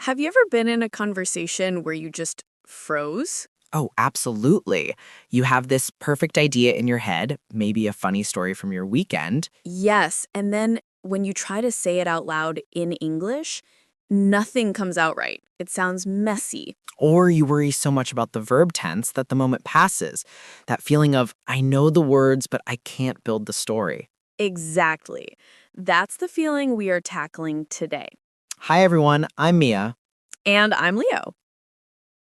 Have you ever been in a conversation where you just froze? Oh, absolutely. You have this perfect idea in your head, maybe a funny story from your weekend, Yes, and then when you try to say it out loud in English, nothing comes out right. It sounds messy. or you worry so much about the verb tense that the moment passes. That feeling of, I know the words, but I can't build the story. Exactly. That's the feeling we are tackling today. Hi, everyone. I'm Mia. And I'm Leo.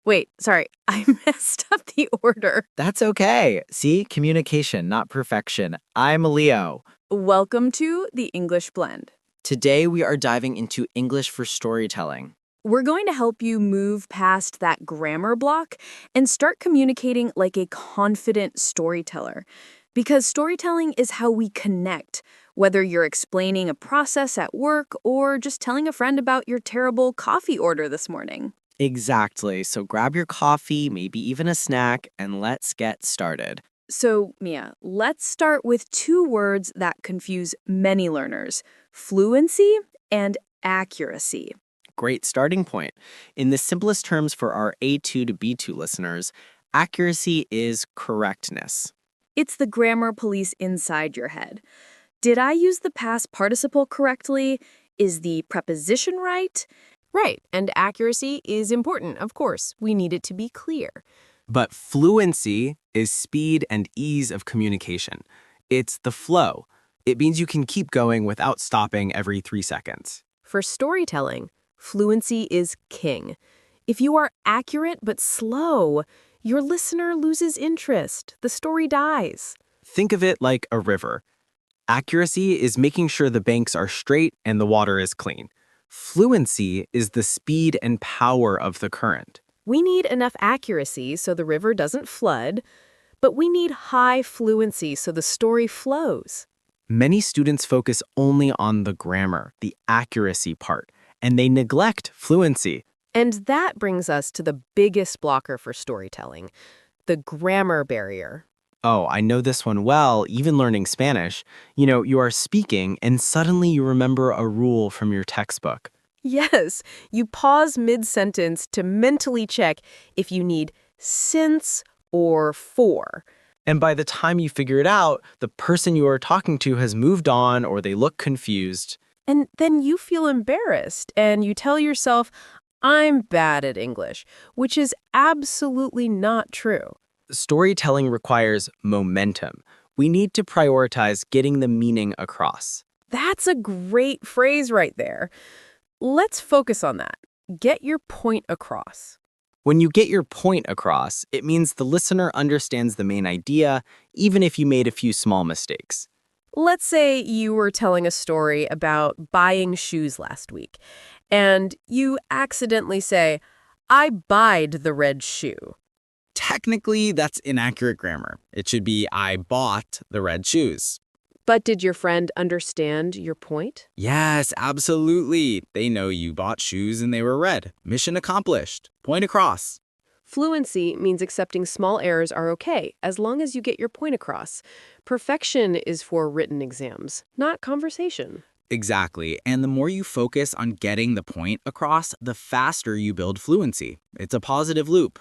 Wait, sorry, I messed up the order. That's okay. See, communication, not perfection. I'm Leo. Welcome to the English Blend. Today, we are diving into English for storytelling. We're going to help you move past that grammar block and start communicating like a confident storyteller. Because storytelling is how we connect, whether you're explaining a process at work or just telling a friend about your terrible coffee order this morning. Exactly. So grab your coffee, maybe even a snack, and let's get started. So, Mia, let's start with two words that confuse many learners: fluency and accuracy. Great starting point. In the simplest terms for our A2 to B2 listeners, accuracy is correctness. It's the grammar police inside your head. Did I use the past participle correctly? Is the preposition right? Right, and accuracy is important, of course. We need it to be clear. But fluency is speed and ease of communication. It's the flow. It means you can keep going without stopping every 3 seconds. For storytelling, fluency is king. If you are accurate but slow, your listener loses interest. The story dies. Think of it like a river. Accuracy is making sure the banks are straight and the water is clean. Fluency is the speed and power of the current. We need enough accuracy so the river doesn't flood, but we need high fluency so the story flows. Many students focus only on the grammar, the accuracy part, and they neglect fluency. And that brings us to the biggest blocker for storytelling, the grammar barrier. Oh, I know this one well, even learning Spanish. You are speaking and suddenly you remember a rule from your textbook. Yes, you pause mid-sentence to mentally check if you need since or for. And by the time you figure it out, the person you are talking to has moved on or they look confused. And then you feel embarrassed and you tell yourself, I'm bad at English, which is absolutely not true. Storytelling requires momentum. We need to prioritize getting the meaning across. That's a great phrase right there. Let's focus on that. Get your point across. When you get your point across, it means the listener understands the main idea, even if you made a few small mistakes. Let's say you were telling a story about buying shoes last week, and you accidentally say, I buyed the red shoe. Technically, that's inaccurate grammar. It should be, I bought the red shoes. But did your friend understand your point? Yes, absolutely. They know you bought shoes and they were red. Mission accomplished. Point across. Fluency means accepting small errors are okay, as long as you get your point across. Perfection is for written exams, not conversation. Exactly. And the more you focus on getting the point across, the faster you build fluency. It's a positive loop.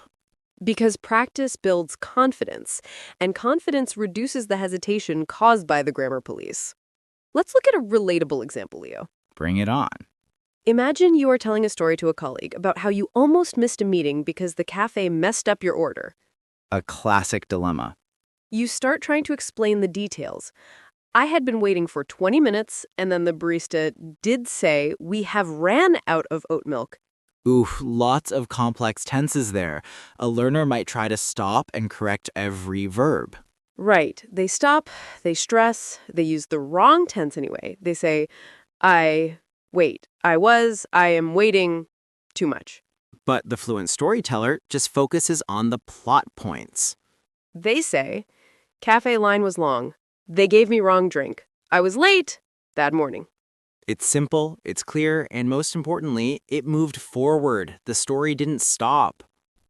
Because practice builds confidence, and confidence reduces the hesitation caused by the grammar police. Let's look at a relatable example, Leo. Bring it on. Imagine you are telling a story to a colleague about how you almost missed a meeting because the cafe messed up your order. A classic dilemma. You start trying to explain the details. I had been waiting for 20 minutes, and then the barista did say, we have ran out of oat milk. Ooh, lots of complex tenses there. A learner might try to stop and correct every verb. Right. They stop, they stress, they use the wrong tense anyway. They say, I am waiting, too much. But the fluent storyteller just focuses on the plot points. They say, cafe line was long. They gave me wrong drink. I was late. Bad morning. It's simple, it's clear, and most importantly, it moved forward. The story didn't stop.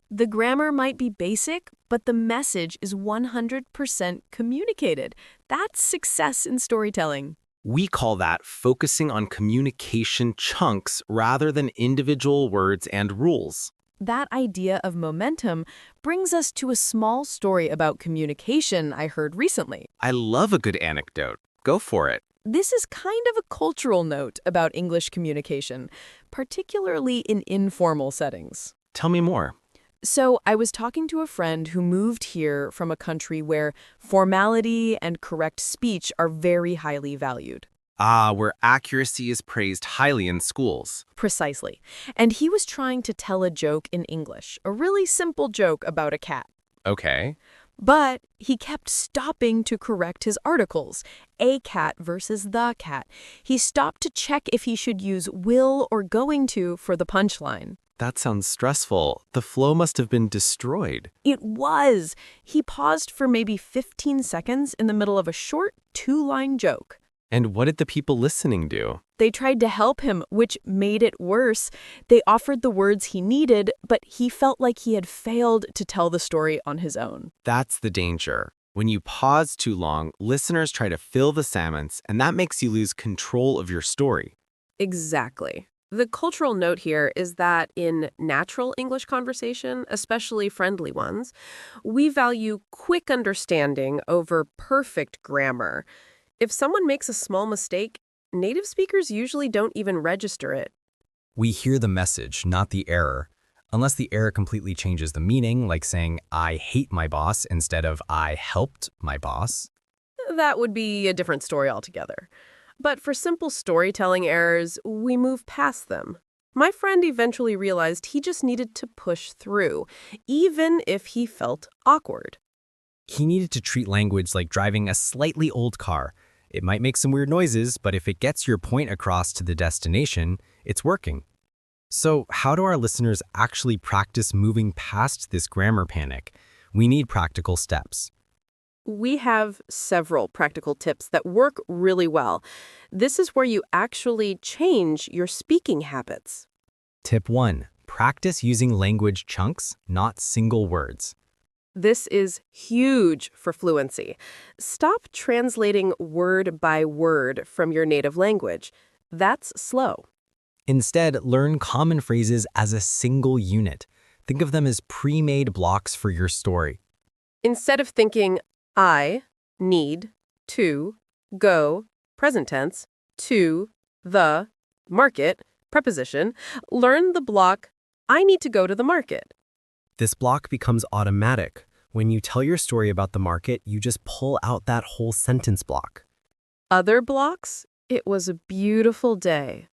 The grammar might be basic, but the message is 100% communicated. That's success in storytelling. We call that focusing on communication chunks rather than individual words and rules. That idea of momentum brings us to a small story about communication I heard recently. I love a good anecdote. Go for it. This is kind of a cultural note about English communication, particularly in informal settings. Tell me more. So, I was talking to a friend who moved here from a country where formality and correct speech are very highly valued. Ah, where accuracy is praised highly in schools. Precisely. And he was trying to tell a joke in English, a really simple joke about a cat. Okay. But he kept stopping to correct his articles, a cat versus the cat. He stopped to check if he should use will or going to for the punchline. That sounds stressful. The flow must have been destroyed. It was. He paused for maybe 15 seconds in the middle of a short two-line joke. And what did the people listening do? They tried to help him, which made it worse. They offered the words he needed, but he felt like he had failed to tell the story on his own. That's the danger. When you pause too long, listeners try to fill the silence, and that makes you lose control of your story. Exactly. The cultural note here is that in natural English conversation, especially friendly ones, we value quick understanding over perfect grammar. If someone makes a small mistake, native speakers usually don't even register it. We hear the message, not the error. Unless the error completely changes the meaning, like saying, I hate my boss instead of I helped my boss. That would be a different story altogether. But for simple storytelling errors, we move past them. My friend eventually realized he just needed to push through, even if he felt awkward. He needed to treat language like driving a slightly old car. It might make some weird noises, but if it gets your point across to the destination, it's working. So how do our listeners actually practice moving past this grammar panic? We need practical steps. We have several practical tips that work really well. This is where you actually change your speaking habits. Tip 1. Practice using language chunks, not single words. This is huge for fluency. Stop translating word by word from your native language. That's slow. Instead, learn common phrases as a single unit. Think of them as pre-made blocks for your story. Instead of thinking, I need to go, present tense, to the market, preposition, learn the block, I need to go to the market. This block becomes automatic. When you tell your story about the market, you just pull out that whole sentence block. Other blocks, it was a beautiful day.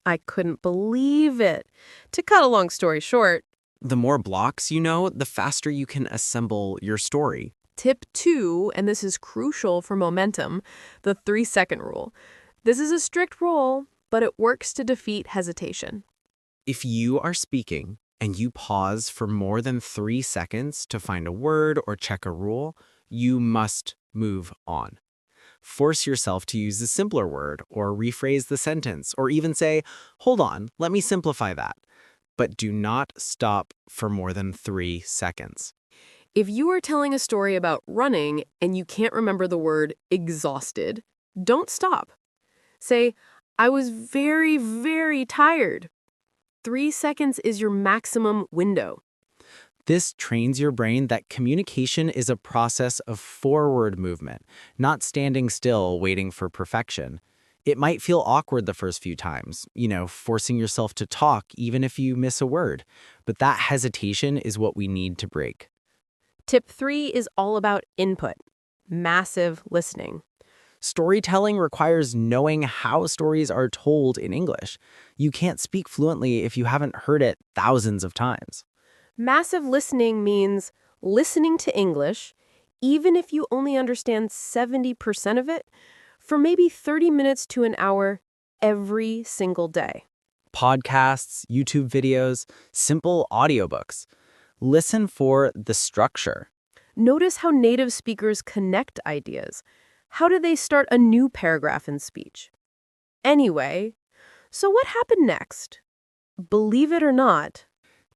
I couldn't believe it. To cut a long story short, The more blocks you know, the faster you can assemble your story. Tip 2, and this is crucial for momentum, the 3-second rule. This is a strict rule, but it works to defeat hesitation. If you are speaking and you pause for more than 3 seconds to find a word or check a rule, you must move on. Force yourself to use the simpler word or rephrase the sentence or even say, hold on, let me simplify that. But do not stop for more than 3 seconds. If you are telling a story about running and you can't remember the word exhausted, don't stop. Say, I was very, very tired. 3 seconds is your maximum window. This trains your brain that communication is a process of forward movement, not standing still waiting for perfection. It might feel awkward the first few times, forcing yourself to talk even if you miss a word, but that hesitation is what we need to break. tip 3 is all about input, massive listening. Storytelling requires knowing how stories are told in English. You can't speak fluently if you haven't heard it thousands of times. Massive listening means listening to English, even if you only understand 70% of it, for maybe 30 minutes to an hour every single day. Podcasts, YouTube videos, simple audiobooks. Listen for the structure. Notice how native speakers connect ideas. How do they start a new paragraph in speech? Anyway, so what happened next? Believe it or not,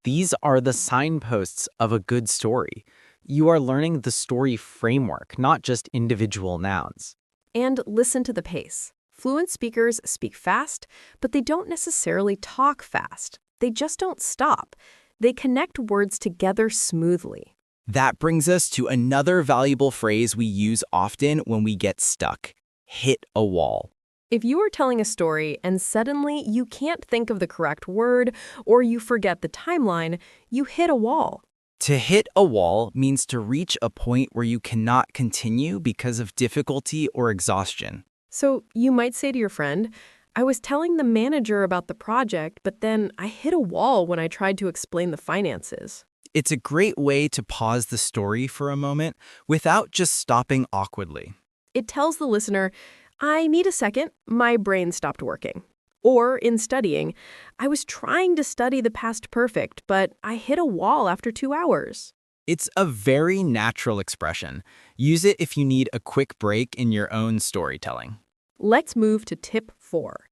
These are the signposts of a good story. You are learning the story framework, not just individual nouns. And listen to the pace. Fluent speakers speak fast, but they don't necessarily talk fast. They just don't stop. They connect words together smoothly. That brings us to another valuable phrase we use often when we get stuck: hit a wall. If you are telling a story and suddenly you can't think of the correct word or you forget the timeline, you hit a wall. To hit a wall means to reach a point where you cannot continue because of difficulty or exhaustion. So you might say to your friend, I was telling the manager about the project, but then I hit a wall when I tried to explain the finances. It's a great way to pause the story for a moment without just stopping awkwardly. It tells the listener, I need a second, my brain stopped working. Or in studying, I was trying to study the past perfect, but I hit a wall after 2 hours. It's a very natural expression. Use it if you need a quick break in your own storytelling. Let's move to tip 4.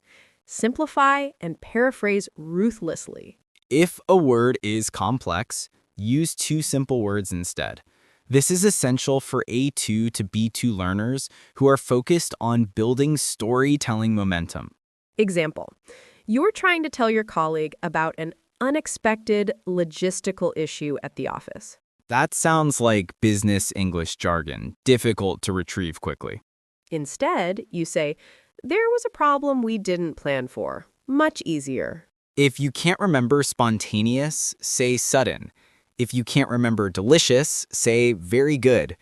Simplify and paraphrase ruthlessly. If a word is complex, use 2 simple words instead. This is essential for A2 to B2 learners who are focused on building storytelling momentum. Example, you're trying to tell your colleague about an unexpected logistical issue at the office. That sounds like business English jargon, difficult to retrieve quickly. Instead, you say, there was a problem we didn't plan for. Much easier. If you can't remember spontaneous, say sudden. If you can't remember delicious, say very good.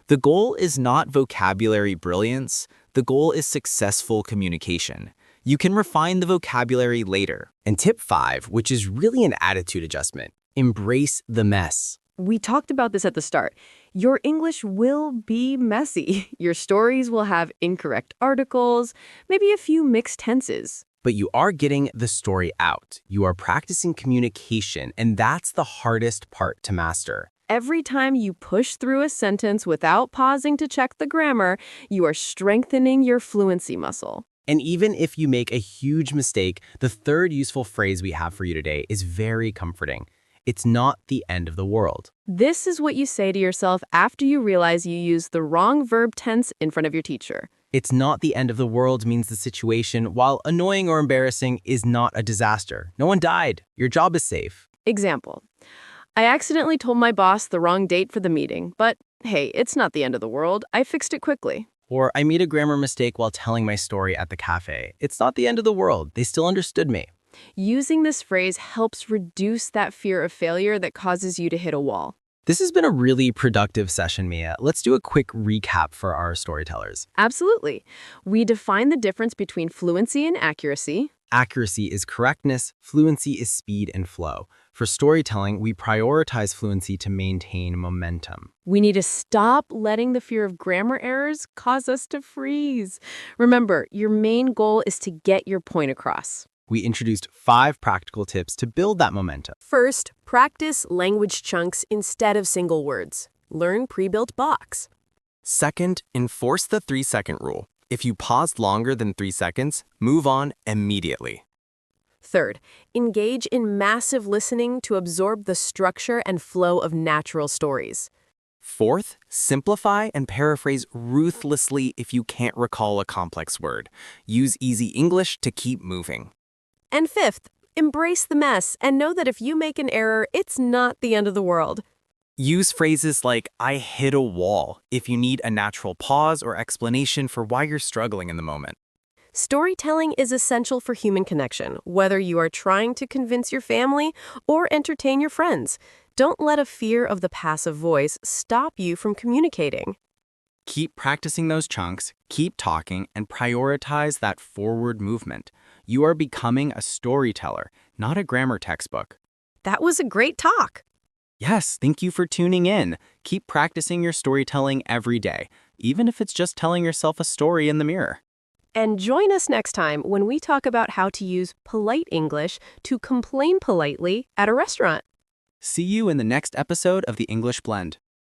The goal is not vocabulary brilliance. The goal is successful communication. You can refine the vocabulary later. And tip 5, which is really an attitude adjustment: embrace the mess. We talked about this at the start. Your English will be messy. Your stories will have incorrect articles, maybe a few mixed tenses. But you are getting the story out. You are practicing communication, and that's the hardest part to master. Every time you push through a sentence without pausing to check the grammar, you are strengthening your fluency muscle. And even if you make a huge mistake, the third useful phrase we have for you today is very comforting. It's not the end of the world. This is what you say to yourself after you realize you used the wrong verb tense in front of your teacher. It's not the end of the world means the situation, while annoying or embarrassing, is not a disaster. No one died. Your job is safe. Example, I accidentally told my boss the wrong date for the meeting, but hey, it's not the end of the world. I fixed it quickly. Or I made a grammar mistake while telling my story at the cafe. It's not the end of the world. They still understood me. Using this phrase helps reduce that fear of failure that causes you to hit a wall. This has been a really productive session, Mia. Let's do a quick recap for our storytellers. Absolutely. We define the difference between fluency and accuracy. Accuracy is correctness, fluency is speed and flow. For storytelling, we prioritize fluency to maintain momentum. We need to stop letting the fear of grammar errors cause us to freeze. Remember, your main goal is to get your point across. We introduced 5 practical tips to build that momentum. First, practice language chunks instead of single words. Learn pre-built blocks. Second, enforce the 3-second rule. If you paused longer than 3 seconds, move on immediately. Third, engage in massive listening to absorb the structure and flow of natural stories. Fourth, simplify and paraphrase ruthlessly if you can't recall a complex word. Use easy English to keep moving. And fifth, embrace the mess and know that if you make an error, it's not the end of the world. Use phrases like, I hit a wall, if you need a natural pause or explanation for why you're struggling in the moment. Storytelling is essential for human connection, whether you are trying to convince your family or entertain your friends. Don't let a fear of the passive voice stop you from communicating. Keep practicing those chunks, keep talking, and prioritize that forward movement. You are becoming a storyteller, not a grammar textbook. That was a great talk. Yes, thank you for tuning in. Keep practicing your storytelling every day, even if it's just telling yourself a story in the mirror. And join us next time when we talk about how to use polite English to complain politely at a restaurant. See you in the next episode of The English Blend.